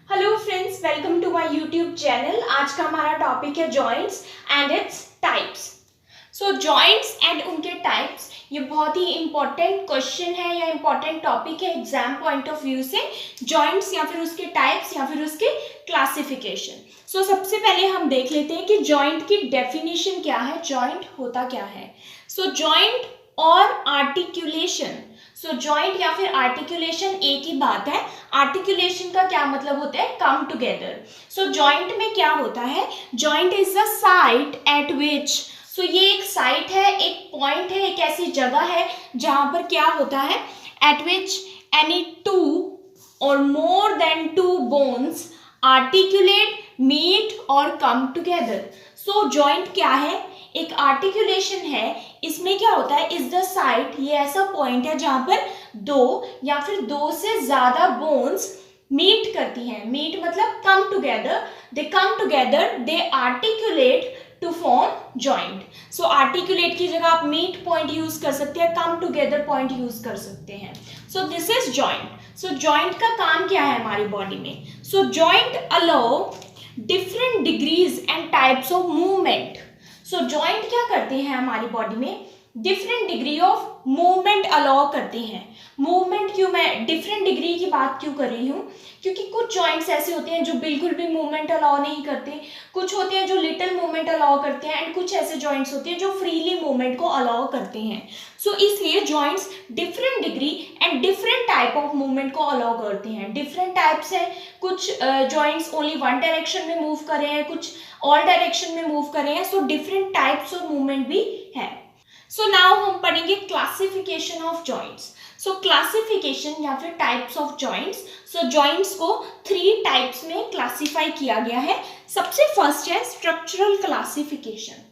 Hello friends, welcome to my YouTube channel. आज का हमारा टॉपिक है joints and its types. So joints and उनके टाइप्स, ये बहुत ही इंपॉर्टेंट क्वेश्चन है या इंपॉर्टेंट टॉपिक है एग्जाम पॉइंट ऑफ व्यू से। जॉइंट्स या फिर उसके टाइप्स या फिर उसके क्लासिफिकेशन। सो सबसे पहले हम देख लेते हैं कि जॉइंट की डेफिनेशन क्या है, जॉइंट होता क्या है। सो जॉइंट और आर्टिकुलेशन, सो जॉइंट या फिर आर्टिकुलेशन एक ही बात है। आर्टिकुलेशन का क्या मतलब होता है, कम टुगेदर। सो जॉइंट में क्या होता है, joint is the site at which, so ये एक साइट है, एक पॉइंट है, एक ऐसी जगह है जहां पर क्या होता है, एट विच एनी टू और more than two bones articulate, meet और कम टुगेदर। सो जॉइंट क्या है, एक आर्टिकुलेशन है। इसमें क्या होता है, इज द साइट, ये ऐसा पॉइंट है जहां पर दो या फिर दो से ज्यादा बोन्स मीट करती हैं। मीट मतलब come together, they come together, they articulate to form joint. So articulate की जगह आप मीट पॉइंट यूज कर सकते हैं, कम टुगेदर पॉइंट यूज कर सकते हैं। So this is joint. So joint का काम क्या है हमारी बॉडी में। So joint allow different degrees and types of movement. So joint क्या करते हैं हमारी बॉडी में, different degree of movement allow करते हैं। मूवमेंट क्यों, मैं डिफरेंट डिग्री की बात क्यों कर रही हूँ, क्योंकि कुछ जॉइंट्स ऐसे होते हैं जो बिल्कुल भी मूवमेंट अलाउ नहीं करते, कुछ होते हैं जो लिटिल मूवमेंट अलाउ करते हैं, एंड कुछ ऐसे जॉइंट्स होते हैं जो फ्रीली मूवमेंट को अलाउ करते हैं। सो इसलिए joints different degree and different type of movement को अलाउ करते हैं। डिफरेंट टाइप्स हैं, कुछ जॉइंट्स ओनली वन डायरेक्शन में मूव कर रहे हैं, कुछ ऑल डायरेक्शन में मूव कर रहे हैं। So different types of movement भी है। सो नाउ हम पढ़ेंगे classification of joints. So classification या फिर types of joints. So joints को 3 टाइप्स में क्लासिफाई किया गया है। सबसे फर्स्ट है स्ट्रक्चरल क्लासिफिकेशन।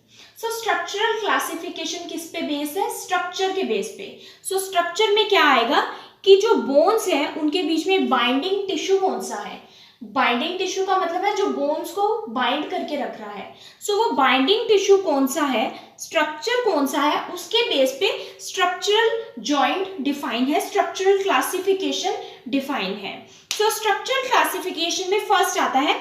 सो स्ट्रक्चरल क्लासिफिकेशन किस पे बेस है, स्ट्रक्चर के बेस पे। सो स्ट्रक्चर में क्या आएगा कि जो बोन्स हैं उनके बीच में बाइंडिंग टिश्यू कौन सा है। बाइंडिंग टिश्यू का मतलब है जो बोन्स को बाइंड करके रख रहा है। सो वो बाइंडिंग टिश्यू कौन सा है, स्ट्रक्चर कौन सा है, उसके बेस पे स्ट्रक्चरल जॉइंट डिफाइन है, स्ट्रक्चरल क्लासिफिकेशन डिफाइन है। सो स्ट्रक्चरल क्लासिफिकेशन में फर्स्ट आता है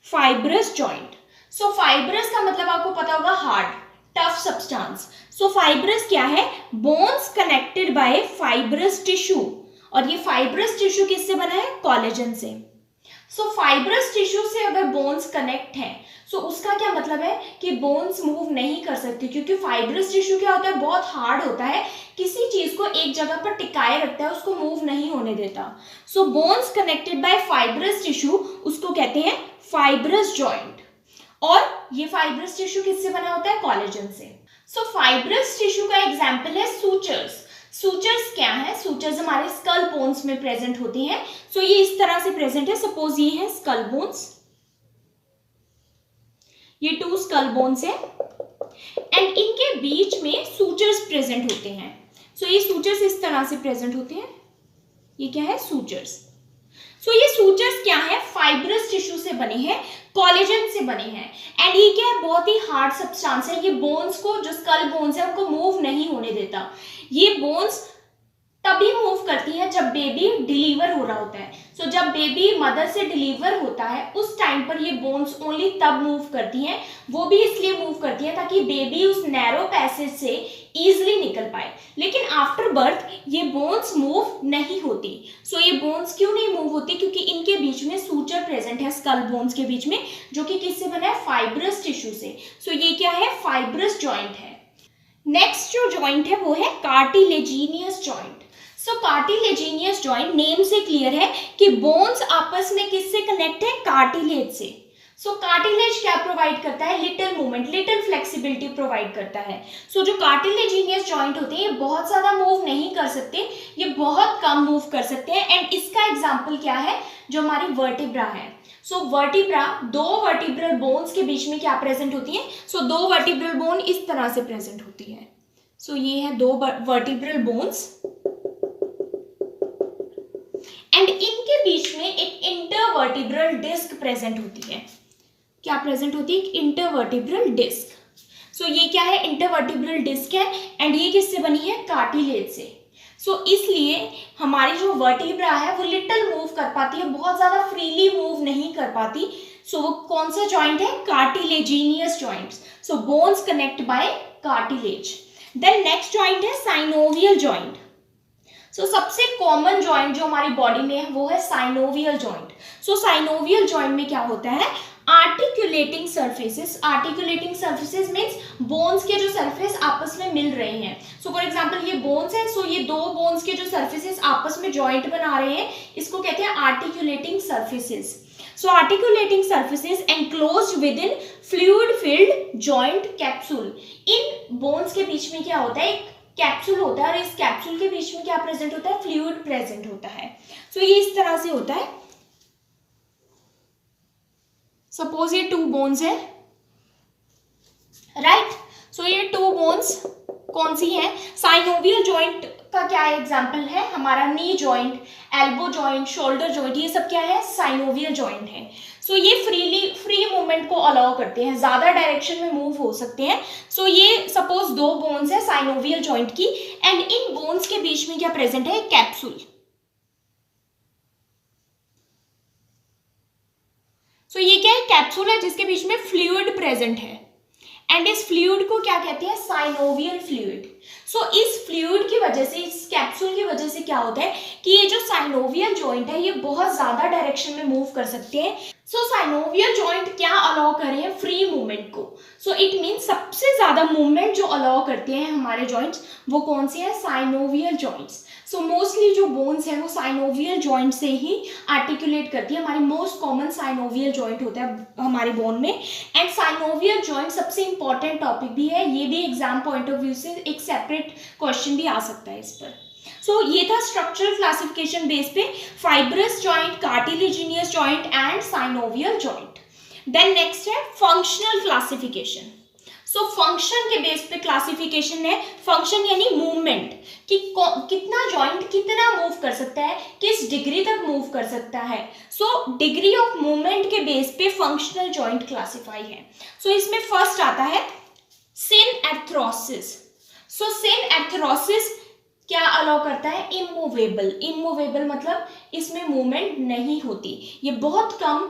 फाइब्रस जॉइंट। सो फाइब्रस का मतलब आपको पता होगा हार्ड, टफ सब्सटेंस। सो फाइब्रस क्या है, bones connected by fibrous tissue, और ये फाइब्रस टिश्यू किससे बना है, कोलेजन से। सो फाइब्रस टिश्यू से अगर बोन्स कनेक्ट हैं, सो उसका क्या मतलब है कि बोन्स मूव नहीं कर सकती, क्योंकि फाइब्रस टिश्यू क्या होता है, बहुत हार्ड होता है, किसी चीज को एक जगह पर टिकाए रखता है, उसको मूव नहीं होने देता। So bones connected by fibrous tissue, उसको कहते हैं फाइब्रस जॉइंट। और ये फाइब्रस टिश्यू किससे बना होता है, कोलेजन से। सो फाइब्रस टिश्यू का एग्जाम्पल है सूचर्स। सूचर्स क्या है, सूचर्स हमारे स्कल बोन्स में प्रेजेंट होती हैं। सो ये इस तरह से प्रेजेंट है, सपोज ये है स्कल बोन्स, ये 2 स्कल बोन्स है, एंड इनके बीच में सूचर्स प्रेजेंट होते हैं। सो ये सूचर्स इस तरह से प्रेजेंट होते हैं, ये क्या है, सूचर्स। सो ये सूचर्स क्या है, फाइब्रस टिश्यू से बने हैं, कोलेजन से बने हैं, एंड ये क्या है, बहुत ही हार्ड सब्सटेंस है। ये बोन्स को, जो स्कल बोन्स है, उनको मूव नहीं होने देता। ये बोन्स तभी मूव करती है जब बेबी डिलीवर हो रहा होता है। सो जब बेबी मदर से डिलीवर होता है उस टाइम पर ये बोन्स ओनली तब मूव करती हैं। वो भी इसलिए मूव करती है ताकि बेबी उस नैरो पैसेज से इजीली निकल पाए, लेकिन आफ्टर बर्थ ये बोन्स मूव नहीं होती। सो ये बोन्स क्यों नहीं मूव होती, क्योंकि इनके बीच में सूचर प्रेजेंट है, स्कल बोन्स के बीच में, जो कि किससे बना है, फाइब्रस टिश्यू से। सो ये क्या है, फाइब्रस जॉइंट है। नेक्स्ट जो जॉइंट है वो है कार्टिलेजिनियस जॉइंट। सो कार्टिलेजिनियस जॉइंट नेम से क्लियर है कि बोन्स आपस में किससे कनेक्ट है, कार्टिलेज से। सो कार्टिलेज क्या प्रोवाइड करता है, little movement, little flexibility provide करता है। सो जो कार्टिलेजिनियस जॉइंट होते हैं ये बहुत ज्यादा मूव नहीं कर सकते, ये बहुत कम मूव कर सकते हैं, एंड इसका एग्जाम्पल क्या है, जो हमारी वर्टिब्रा है। सो वर्टिब्रा, 2 वर्टिब्रल बोन्स के बीच में क्या प्रेजेंट होती है, सो 2 वर्टिब्रल बोन इस तरह से प्रेजेंट होती है। सो ये है 2 वर्टिब्रल बोन्स, एंड इनके बीच में एक इंटरवर्टिब्रल डिस्क प्रेजेंट होती है। क्या प्रेजेंट होती है, एक इंटरवर्टिब्रल डिस्क। सो ये क्या है, इंटरवर्टिब्रल डिस्क है, एंड ये किससे बनी है, कार्टिलेज से। सो इसलिए हमारी जो वर्टिब्रा है वो लिटिल मूव कर पाती है, बहुत ज्यादा फ्रीली मूव नहीं कर पाती। सो वो कौन सा जॉइंट है? Cartilaginous joints. So bones connect by cartilage. Then next joint है साइनोवियल जॉइंट। सो सबसे कॉमन जॉइंट जो हमारी बॉडी में है वो है साइनोवियल जॉइंट। सो साइनोवियल जॉइंट में क्या होता है? Articulating surfaces. Articulating surfaces means bones के जो सरफेस आपस में मिल रहे हैं। सो फॉर एग्जांपल ये बोन्स है, सो ये दो बोन्स के जो सर्फेसेस आपस में जॉइंट बना रहे हैं, इसको कहते हैं articulating surfaces. So articulating surfaces enclosed with in fluid filled joint capsule. In bones के बीच में क्या होता है? एक कैप्सूल होता है, और इस कैप्सूल के बीच में क्या प्रेजेंट होता है? फ्लूइड प्रेजेंट होता है। सो ये इस तरह से होता है। सपोज ये 2 बोन्स है, राइट। सो ये 2 बोन्स कौन सी है? साइनोवियल जॉइंट का क्या एग्जांपल है? हमारा knee joint, elbow joint, shoulder joint, ये सब क्या है? साइनोवियल जॉइंट है। सो ये फ्री मूवमेंट को अलाउ करते हैं, ज्यादा डायरेक्शन में मूव हो सकते हैं। सो ये सपोज 2 बोन्स है साइनोवियल जॉइंट की, एंड इन बोन्स के बीच में क्या प्रेजेंट है? कैप्सूल। सो ये क्या है? कैप्सूल है जिसके बीच में फ्लूइड प्रेजेंट है, एंड इस फ्लूइड को क्या कहते हैं? Synovial fluid. सो इस फ्लूइड की वजह से, इस कैप्सूल की वजह से क्या होता है कि ये जो साइनोवियल जॉइंट है ये बहुत ज्यादा डायरेक्शन में मूव कर सकते हैं। सो साइनोवियल जॉइंट क्या अलाउ कर रहे हैं? फ्री मूवमेंट को। सो इट मीन्स सबसे ज्यादा मूवमेंट जो अलाउ करते हैं हमारे जॉइंट्स, वो कौन से हैं? Synovial joints. सो मोस्टली जो बोन्स है वो साइनोवियल जॉइंट से ही आर्टिकुलेट करती है। हमारी मोस्ट कॉमन साइनोवियल जॉइंट होता है हमारी बोन में। एंड साइनोवियल जॉइंट सबसे इंपॉर्टेंट टॉपिक भी है, ये भी एग्जाम पॉइंट ऑफ व्यू से एक सेपरेट क्वेश्चन भी आ सकता है इस पर। सो ये था स्ट्रक्चरल क्लासिफिकेशन बेस पे fibrous joint, cartilaginous joint and synovial joint. Then next है फंक्शनल क्लासिफिकेशन। सो फंक्शन के बेस पे क्लासिफिकेशन है। फंक्शन यानी मूवमेंट, कि कितना जॉइंट कितना मूव कर सकता है, किस डिग्री तक मूव कर सकता है। सो डिग्री ऑफ मूवमेंट के बेस पे फंक्शनल जॉइंट क्लासिफाई है। सो इसमें फर्स्ट आता है सिनएर्थ्रोसिस। सो सिनएर्थ्रोसिस क्या अलाउ करता है? इमूवेबल। इमूवेबल मतलब इसमें मूवमेंट नहीं होती, ये बहुत कम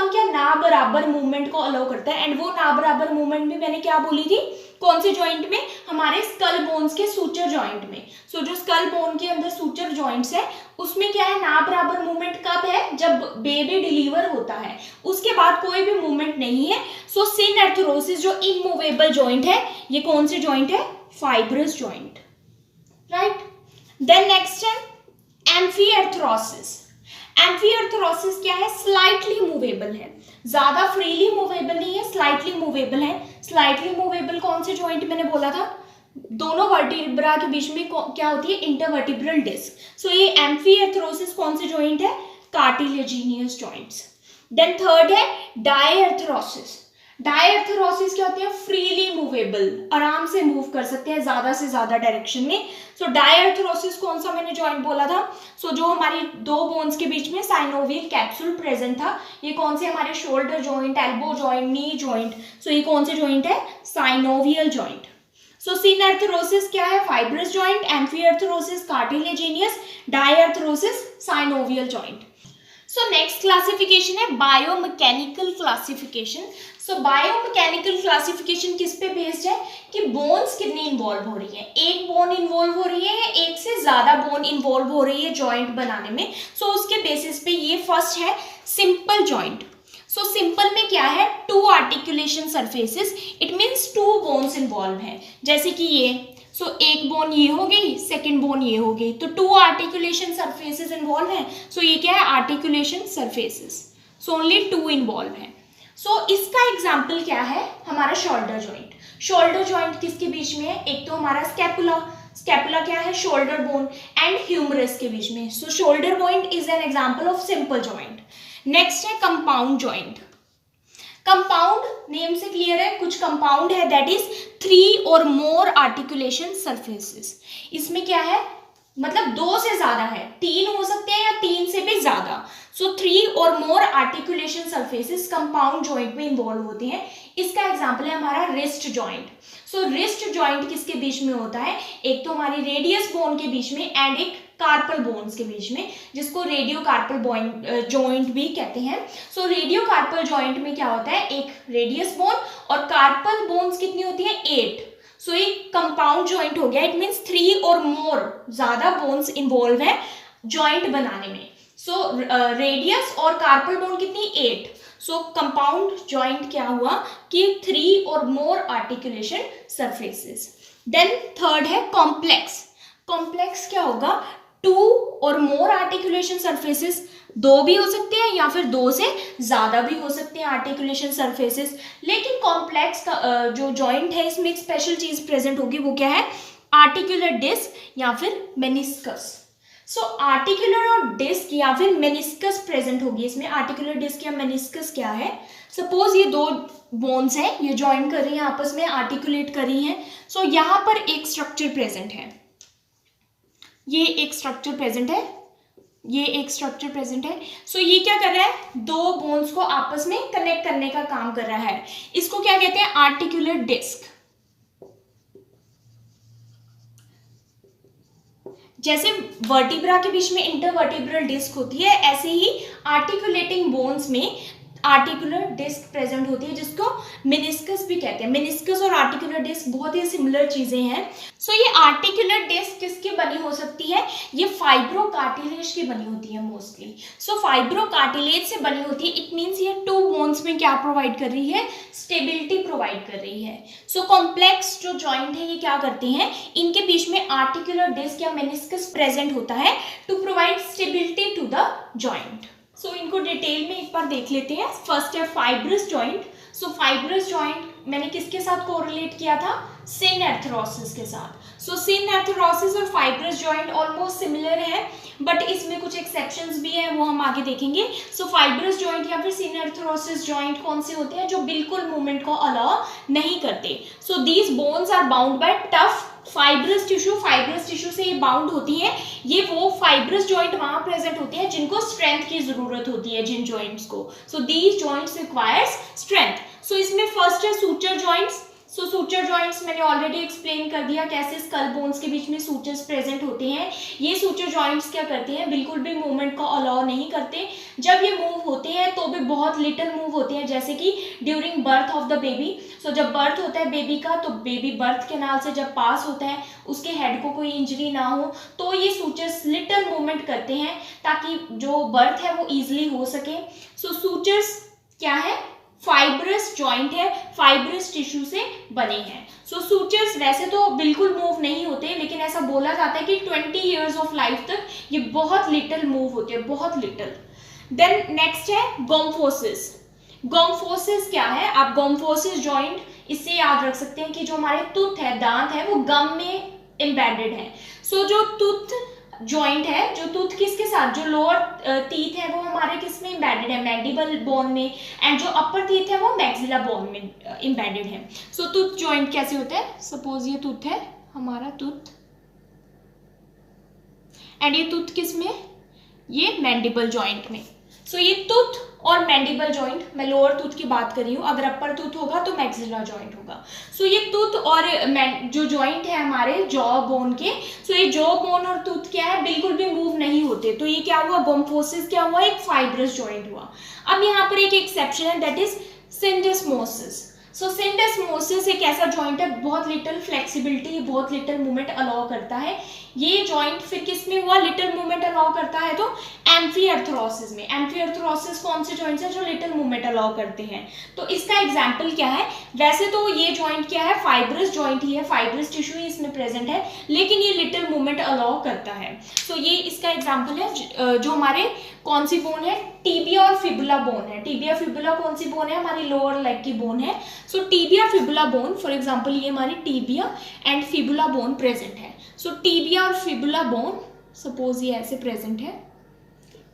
क्या ना बराबर मूवमेंट को अलाउ करता है। एंड वो ना बराबर मूवमेंट भी मैंने क्या बोली थी? कौन से जॉइंट में? हमारे स्कल बोन्स के सूचर जॉइंट में। सो जो स्कल बोन के अंदर सूचर जॉइंट्स है उसमें क्या है? ना बराबर मूवमेंट कब है? जब बेबी डिलीवर होता है, उसके बाद कोई भी मूवमेंट नहीं है। सो सिनएर्थ्रोसिस जो इमूवेबल जॉइंट है, ये कौन से जॉइंट है? Fibrous joint, right. Then next है एम्फीआर्थ्रोसिस। एम्फीआर्थ्रोसिस क्या है? स्लाइटली मूवेबल है, ज्यादा फ्रीली मूवेबल नहीं है, स्लाइटली मूवेबल है। स्लाइटली मूवेबल कौन से जॉइंट मैंने बोला था? दोनों वर्टिब्रा के बीच में क्या होती है? Intervertebral disc. सो ये एम्फीआर्थ्रोसिस कौन से जॉइंट है? Cartilaginous joints. देन थर्ड है डायआर्थ्रोसिस। डायआर्थ्रोसिस क्या होती है? फ्रीली मूवेबल, आराम से मूव कर सकते हैं ज्यादा से ज्यादा डायरेक्शन में। सो डायआर्थ्रोसिस कौन सा मैंने जॉइंट बोला था? सो जो हमारी 2 बोन्स के बीच में साइनोवियल कैप्सूल प्रेजेंट था, ये कौन से? हमारे shoulder joint, elbow joint, knee joint. So ये कौन से जॉइंट है? Synovial joint. सो सिनएर्थ्रोसिस क्या है? Fibrous joint. Amphiarthrosis cartilaginous, diarthrosis synovial joint. So next classification है biomechanical classification. So biomechanical classification किस पे बेस्ड है? कि बोन्स कितनी इन्वॉल्व हो रही है, एक बोन इन्वॉल्व हो रही है या एक से ज्यादा बोन इन्वॉल्व हो रही है जॉइंट बनाने में। सो उसके बेसिस पे ये फर्स्ट है सिंपल जॉइंट। सो सिंपल में क्या है? 2 articulation surfaces, it means 2 bones involve है। जैसे कि ये, सो एक बोन ये हो गई, सेकेंड बोन ये हो गई, तो 2 आर्टिकुलेशन सरफेसेस इन्वॉल्व है। सो ये क्या है? Articulation surfaces. So only 2 involve है। सो इसका एग्जाम्पल क्या है? हमारा शोल्डर जॉइंट। शोल्डर जॉइंट किसके बीच में है? एक तो हमारा स्कैपुला। स्कैपुला क्या है? शोल्डर बोन एंड ह्यूमरस के बीच में। So shoulder joint is an example of simple joint. Next है कंपाउंड जॉइंट। कंपाउंड नेम से क्लियर है, कुछ कंपाउंड है दैट इज 3 और मोर आर्टिकुलेशन सरफेसेस। इसमें क्या है? मतलब 2 से ज्यादा है, 3 हो सकते हैं या 3 से भी ज्यादा। सो 3 और मोर आर्टिकुलेशन सरफेसेस कंपाउंड जॉइंट में इन्वॉल्व होते हैं। इसका एग्जांपल है हमारा रिस्ट जॉइंट। सो रिस्ट जॉइंट किसके बीच में होता है? एक तो हमारी रेडियस बोन के बीच में एंड एक कार्पल बोन्स के बीच में, जिसको रेडियो कार्पल जॉइंट भी कहते हैं। सो रेडियो कार्पल जॉइंट में क्या होता है? एक रेडियस बोन और कार्पल बोन्स कितनी होती है? 8। सो एक कंपाउंड जॉइंट हो गया। इट मीन्स 3 और मोर, ज्यादा बोन्स इन्वॉल्व है जॉइंट बनाने में। सो रेडियस और कार्पल बोन कितनी? 8। सो कंपाउंड जॉइंट क्या हुआ कि 3 और मोर आर्टिकुलेशन सरफेसेस। देन थर्ड है कॉम्प्लेक्स। कॉम्प्लेक्स क्या होगा? 2 और मोर आर्टिकुलेशन सरफेसेस, 2 भी हो सकते हैं या फिर 2 से ज्यादा भी हो सकते हैं आर्टिकुलेशन सरफेसेस। लेकिन कॉम्प्लेक्स का जो जॉइंट है इसमें एक स्पेशल चीज प्रेजेंट होगी, वो क्या है? आर्टिकुलर डिस्क या फिर मेनिस्कस। सो आर्टिकुलर और डिस्क या फिर मेनिस्कस प्रेजेंट होगी इसमें। आर्टिकुलर डिस्क या मेनिस्कस क्या है? सपोज ये 2 बोन्स हैं, ये ज्वाइन कर रही हैं आपस में, आर्टिकुलेट कर रही हैं। सो यहाँ पर एक स्ट्रक्चर प्रेजेंट है, ये एक स्ट्रक्चर प्रेजेंट है, ये एक स्ट्रक्चर प्रेजेंट है। सो ये क्या कर रहा है? 2 बोन्स को आपस में कनेक्ट करने का काम कर रहा है। इसको क्या कहते हैं? Articular disc. जैसे वर्टिब्रा के बीच में इंटरवर्टिब्रल डिस्क होती है, ऐसे ही आर्टिकुलेटिंग बोन्स में आर्टिकुलर डिस्क प्रेजेंट होती है, जिसको मेनिस्कस भी कहते हैं। मेनिस्कस और आर्टिकुलर डिस्क बहुत ही सिमिलर चीजें हैं। सो ये आर्टिकुलर डिस्क किसकी बनी हो सकती है? ये फाइब्रोकार्टिलेज की बनी होती है मोस्टली। सो फाइब्रोकार्टिलेज से बनी होती है। इट मीन्स ये 2 बोन्स में क्या प्रोवाइड कर रही है? स्टेबिलिटी प्रोवाइड कर रही है। सो कॉम्प्लेक्स जो जॉइंट है ये क्या करते हैं? इनके बीच में आर्टिकुलर डिस्क या मेनिस्कस प्रेजेंट होता है to provide stability to the joint. So इनको डिटेल में एक बार देख लेते हैं। फर्स्ट है फाइब्रस जॉइंट। सो फाइब्रस जॉइंट मैंने किसके साथ कोरिलेट किया था? सिनएर्थरोसिस के साथ। सो सिनएर्थरोसिस और फाइब्रस जॉइंट ऑलमोस्ट सिमिलर है, बट इसमें कुछ एक्सेप्शंस भी हैं, वो हम आगे देखेंगे। सो फाइब्रस जॉइंट या फिर सिनएर्थरोसिस जॉइंट कौन से होते हैं? जो बिल्कुल मूवमेंट को अलाउ नहीं करते। So these bones are bound by tough fibrous tissue. Fibrous tissue से ये बाउंड होती है। ये वो फाइब्रस जॉइंट वहां प्रेजेंट होते हैं जिनको स्ट्रेंथ की जरूरत होती है, जिन जॉइंट्स को। So these joints requires strength. So इसमें फर्स्ट है suture joints. So suture joints मैंने ऑलरेडी एक्सप्लेन कर दिया कैसे स्कल बोन्स के बीच में सूचर्स प्रेजेंट होते हैं। ये सूचर जॉइंट्स क्या करते हैं? बिल्कुल भी मूवमेंट को अलाउ नहीं करते। जब ये मूव होते हैं तो भी बहुत लिटिल मूव होते हैं, जैसे कि during birth of the baby. So जब बर्थ होता है बेबी का, तो बेबी बर्थ कैनाल से जब पास होता है, उसके हेड को कोई इंजरी ना हो, तो ये सूचर्स लिटिल मूवमेंट करते हैं ताकि जो बर्थ है वो ईजिली हो सके। सो सूचर्स क्या है? फाइब्रस जॉइंट है, फाइब्रस टिश्यू से बने हैं। सो सूचर्स वैसे तो बिल्कुल मूव नहीं होते, लेकिन ऐसा बोला जाता है कि 20 ईयर्स ऑफ लाइफ तक ये बहुत लिटिल मूव होते हैं, बहुत लिटिल। देन नेक्स्ट है गोम्फोसिस। गोम्फोसिस क्या है? आप गोम्फोसिस जॉइंट इससे याद रख सकते हैं कि जो हमारे टूथ है, दांत है, वो गम में एम्बेडेड है। सो जो टूथ जॉइंट है, जो टूथ किसके साथ, जो लोअर टीथ है वो हमारे किस में एम्बेडेड है? मैंडिबल बोन में। एंड जो अपर टीथ है वो मैक्सिला बोन में एम्बेडेड है। सो टूथ जॉइंट कैसे होता है? सपोज ये टूथ है हमारा, टूथ, एंड ये टूथ किस में? ये मैंडिबल जॉइंट में। सो ये टूथ और मैंडिबल जॉइंट, मैं लोअर टूथ की बात कर रही हूँ, अगर अपर टूथ होगा तो मैक्सिला जॉइंट होगा। सो ये टूथ और जो जॉइंट है हमारे जॉ बोन के, सो ये जॉ बोन और टूथ क्या है? बिल्कुल भी मूव नहीं होते। तो ये क्या हुआ? गोम्फोसिस क्या हुआ? एक फाइब्रस जॉइंट हुआ। अब यहाँ पर एक एक्सेप्शन है, दैट इज सिंडेस्मोसिस। सो सिंडेस्मोसिस एक ऐसा जॉइंट है, बहुत लिटिल फ्लेक्सिबिलिटी, बहुत लिटिल मूवमेंट अलाउ करता है। ये जॉइंट फिर किस में हुआ? लिटिल मूवमेंट अलाउ करता है तो एम्फीअर्थरोसिस में। एम्फीअर्थरोसिस कौन से जॉइंट्स है जो लिटिल मूवमेंट अलाउ करते हैं? तो इसका एग्जांपल क्या है? वैसे तो ये जॉइंट क्या है? फाइब्रस जॉइंट ही है, फाइब्रस टिश्यू ही इसमें प्रेजेंट है, लेकिन ये लिटिल मूवमेंट अलाउ करता है। सो ये इसका एग्जाम्पल है। जो हमारे कौन सी बोन है? टीबिया और फिबुला बोन है। टीबिया फिबुला कौन सी बोन है? हमारी लोअर लेग की बोन है। So tibia fibula bone, for example ये हमारी tibia and fibula bone present है। सो टीबिया और फिबुला बोन सपोज ये ऐसे प्रेजेंट है,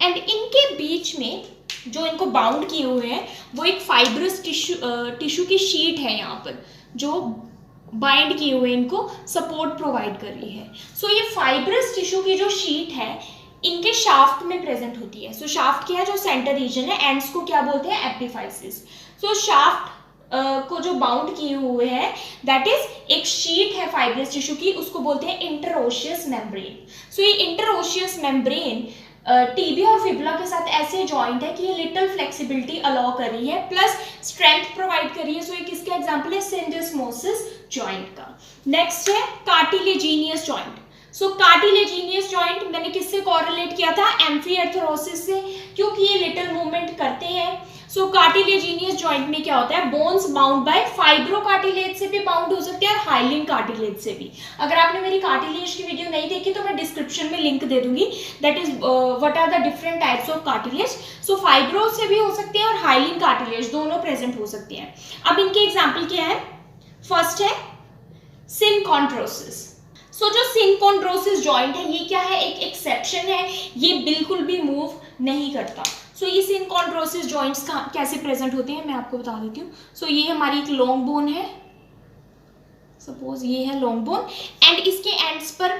एंड इनके बीच में जो इनको बाउंड किए हुए हैं वो एक फाइब्रस टिश्यू की शीट है यहाँ पर, जो बाइंड किए हुए इनको सपोर्ट प्रोवाइड कर रही है। सो ये फाइब्रस टिश्यू की जो शीट है इनके शाफ्ट में प्रेजेंट होती है। सो शाफ्ट क्या है, जो सेंटर रीजन है, एंड्स को क्या बोलते हैं, एपिफाइसिस। सो शाफ्ट को जो बाउंड किए हुए हैं दैट इज एक शीट है फाइब्रस टिश्यू की, उसको बोलते हैं इंटरओशियस मेम्ब्रेन। सो ये इंटरओशियस मेम्ब्रेन टीबिया और फिबुला के साथ ऐसे जॉइंट है कि ये लिटिल फ्लेक्सिबिलिटी अलाउ कर रही है प्लस स्ट्रेंथ प्रोवाइड कर रही है। सो ये किसका एग्जांपल है, सिंडेस्मोसिस जॉइंट का। नेक्स्ट है कार्टिलेजिनियस जॉइंट। सो कार्टिलेजिनियस जॉइंट मैंने किससे कोरिलेट किया था, एम्फीआर्थरोसिस से, क्योंकि ये लिटिल मूवमेंट करते हैं। सो कार्टिलेजिनियस जॉइंट में क्या होता है, बोन्स बाउंड बाय फाइब्रोकार्टिलेज से भी बाउंड हो सकते हैं और हाइलिन कार्टिलेज से भी। अगर आपने मेरी कार्टिलेज की वीडियो नहीं देखी तो मैं डिस्क्रिप्शन में लिंक दे दूंगी, that is what are the different types of cartilage. So fibro से भी हो सकते हैं और हाइलिन कार्टिलेज दोनों प्रेजेंट हो सकते हैं। अब इनके एग्जाम्पल क्या है, फर्स्ट है सिनकॉन्ड्रोसिस। सो जो सिनकॉन्ड्रोसिस जॉइंट है ये क्या है, एक एक्सेप्शन है, ये बिल्कुल भी मूव नहीं करता। सो ये सिनकॉन्ड्रोसिस जॉइंट्स कैसे प्रेजेंट होते हैं मैं आपको बता देती हूँ। सो ये हमारी एक लॉन्ग बोन है, सपोज ये है लॉन्ग बोन, एंड इसके एंड्स पर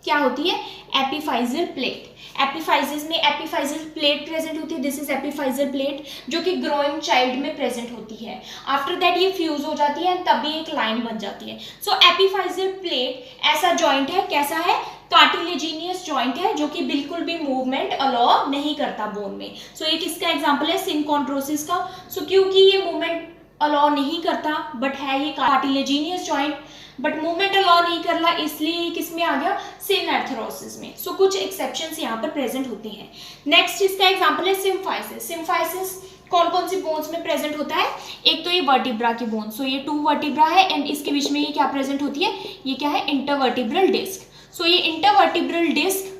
क्या होती है, एपिफाइजल प्लेट। एपिफाइजिस में एपिफाइजल प्लेट प्रेजेंट होती है, दिस इज एपिफाइजल प्लेट, जो कि ग्रोइंग चाइल्ड में प्रेजेंट होती है। आफ्टर दैट ये फ्यूज हो जाती है, तभी एक लाइन बन जाती है। सो एपिफाइजल प्लेट ऐसा जॉइंट है, कैसा है, कार्टिलेजिनियस जॉइंट है, जो कि बिल्कुल भी मूवमेंट अलाउ नहीं करता बोन में। सो ये किसका एग्जांपल है, सिनकॉन्ड्रोसिस का। सो क्योंकि ये मूवमेंट अलाउ नहीं करता बट है ये cartilaginous joint, but movement allow नहीं कर रहा, इसलिए किस में आ गया, सिनएर्थरोसिस में। सो कुछ एक्सेप्शंस यहाँ पर प्रेजेंट होते हैं। नेक्स्ट इसका एग्जांपल है सिम्फाइसिस। सिम्फाइसिस कौन कौन सी बोन्स में प्रेजेंट होता है, एक तो ये वर्टिब्रा की बोन, सो ये 2 वर्टिब्रा है एंड इसके बीच में ये क्या प्रेजेंट होती है, ये क्या है, इंटरवर्टिब्रल डिस्क। सो ये इंटरवर्टिब्रल डिस्क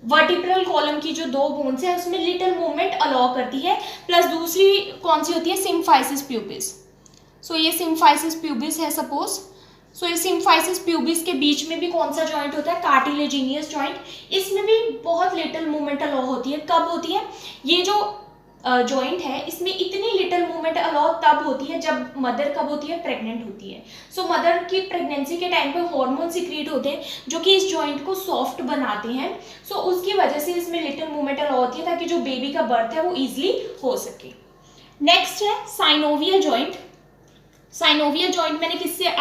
वर्टिब्रल कॉलम की जो 2 बोन्स है उसमें लिटिल मूवमेंट अलाउ करती है, प्लस दूसरी कौन सी होती है, सिम्फाइसिस प्यूबिस। सो ये सिम्फाइसिस प्यूबिस है सपोज। सो ये सिम्फाइसिस प्यूबिस के बीच में भी कौन सा जॉइंट होता है, कार्टिलेजिनियस जॉइंट। इसमें भी बहुत लिटिल मूवमेंट अलाउ होती है, कब होती है, ये जो जॉइंट है इसमें इतनी लिटिल मूवमेंट अलाउ तब होती है जब मदर कब होती है, प्रेग्नेंट होती है। सो मदर की प्रेगनेंसी के टाइम पे हार्मोन सिक्रीट होते हैं जो कि इस जॉइंट को सॉफ्ट बनाते हैं। सो उसकी वजह से इसमें लिटिल मूवमेंट अलाउ होती है ताकि जो बेबी का बर्थ है वो इजिली हो सके। नेक्स्ट है साइनोवियल जॉइंट। साइनोवियल जॉइंट मैंने किससे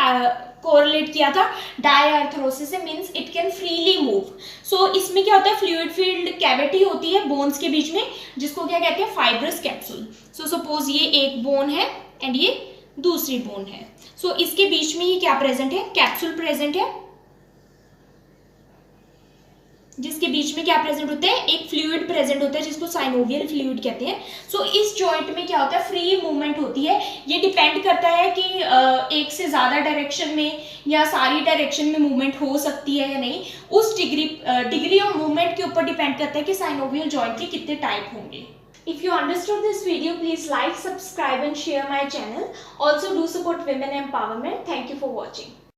कोरिलेट किया था, डायआर्थरोसिस से, means it can freely move. So इसमें क्या होता है, फ्लूइड फील्ड कैविटी होती है बोन्स के बीच में, जिसको क्या कहते हैं, फाइब्रस कैप्सूल। सो सपोज ये एक बोन है एंड ये दूसरी बोन है। सो इसके बीच में ये क्या प्रेजेंट है, कैप्सूल प्रेजेंट है, जिसके बीच में क्या प्रेजेंट होता है, एक फ्लूइड प्रेजेंट होता है जिसको साइनोवियल फ्लूइड कहते हैं। सो इस जॉइंट में क्या होता है, फ्री मूवमेंट होती है। ये डिपेंड करता है कि एक से ज्यादा डायरेक्शन में या सारी डायरेक्शन में मूवमेंट हो सकती है या नहीं, उस डिग्री ऑफ मूवमेंट के ऊपर डिपेंड करता है कि साइनोवियल जॉइंट के कितने टाइप होंगे। If you understood this video, please like, subscribe and share my channel. Also do support women empowerment. Thank you for watching.